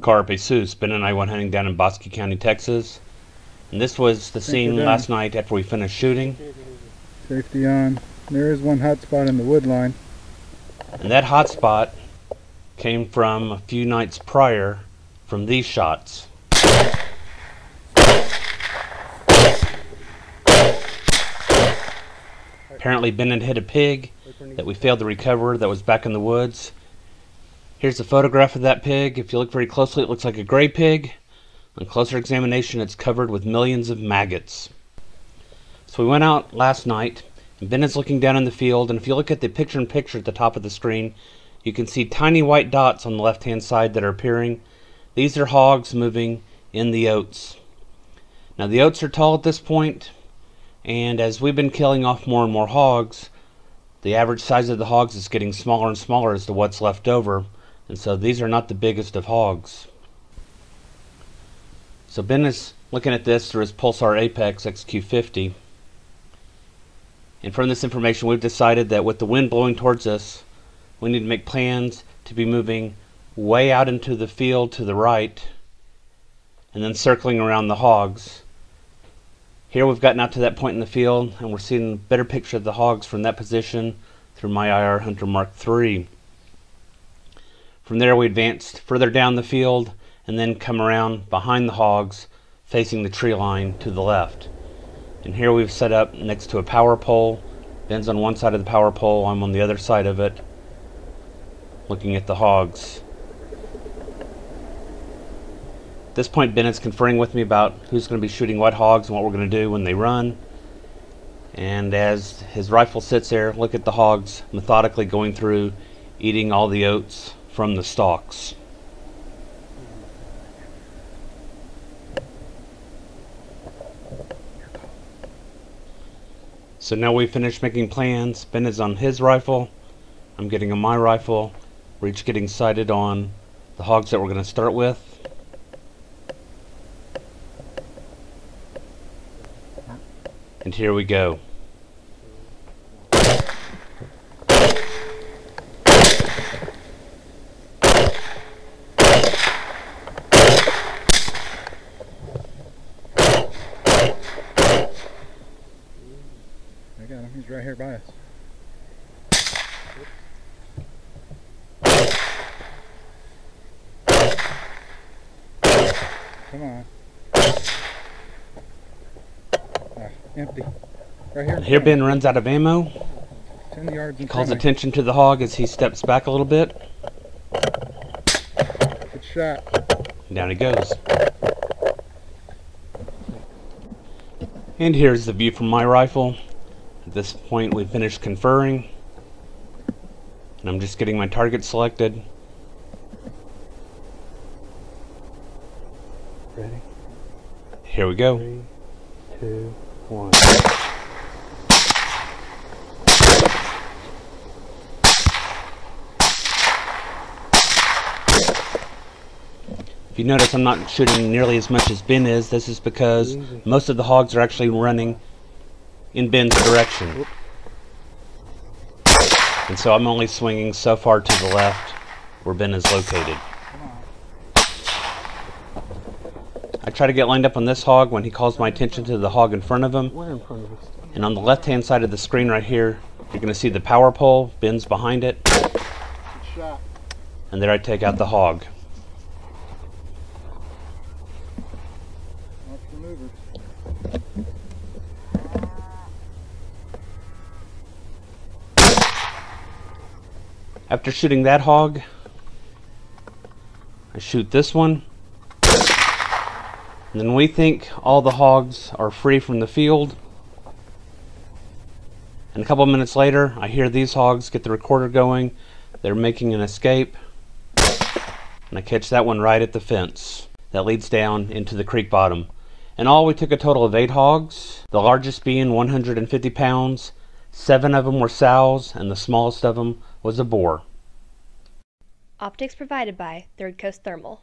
carp, a Sus. Ben and I went hunting down in Bosque County, Texas. And this was the scene last night after we finished shooting. Safety on. There is one hot spot in the wood line. And that hot spot came from a few nights prior from these shots. Apparently Ben had hit a pig that we failed to recover that was back in the woods. Here's a photograph of that pig. If you look very closely, it looks like a gray pig. On closer examination, it's covered with millions of maggots. So we went out last night, and Ben is looking down in the field, and if you look at the picture-in-picture at the top of the screen, you can see tiny white dots on the left-hand side that are appearing. These are hogs moving in the oats. Now the oats are tall at this point, and as we've been killing off more and more hogs, the average size of the hogs is getting smaller and smaller as to what's left over, and so these are not the biggest of hogs. So Ben is looking at this through his Pulsar Apex XQ50, and from this information we've decided that with the wind blowing towards us, we need to make plans to be moving way out into the field to the right and then circling around the hogs. Here we've gotten out to that point in the field and we're seeing a better picture of the hogs from that position through my IR Hunter Mark III. From there we advanced further down the field and then come around behind the hogs facing the tree line to the left. And here we've set up next to a power pole. Ben's on one side of the power pole, I'm on the other side of it, looking at the hogs. At this point Ben is conferring with me about who's going to be shooting what hogs and what we're going to do when they run. And as his rifle sits there, look at the hogs methodically going through, eating all the oats from the stalks. So now we've finished making plans. Ben is on his rifle, I'm getting on my rifle. We're each getting sighted on the hogs that we're going to start with. And here we go. I got him. He's right here by us. Come on. Empty. Right here. Here Ben runs out of ammo. 10 yards. He calls attention to the hog as he steps back a little bit. Good shot. Down he goes. And here's the view from my rifle. At this point we've finished conferring. And I'm just getting my target selected. Ready? Here we go. 3, 2, 1. If you notice, I'm not shooting nearly as much as Ben is. This is because most of the hogs are actually running in Ben's direction. And so I'm only swinging so far to the left where Ben is located. I try to get lined up on this hog when he calls my attention to the hog in front of him. Where in front of us? And on the left-hand side of the screen right here, you're going to see the power pole. Ben's behind it. Good shot. And there I take out the hog. Watch the movers. After shooting that hog, I shoot this one. And then we think all the hogs are free from the field. And a couple of minutes later, I hear these hogs get the recorder going. They're making an escape. And I catch that one right at the fence that leads down into the creek bottom. In all, we took a total of 8 hogs, the largest being 150 pounds. 7 of them were sows, and the smallest of them was a boar. Optics provided by Third Coast Thermal.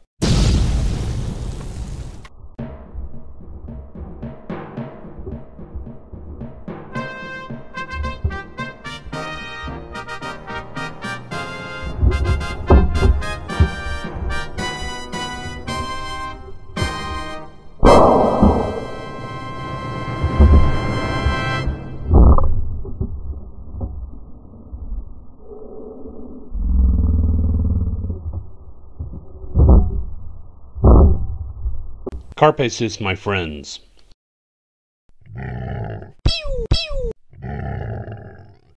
Carpe sus, my friends.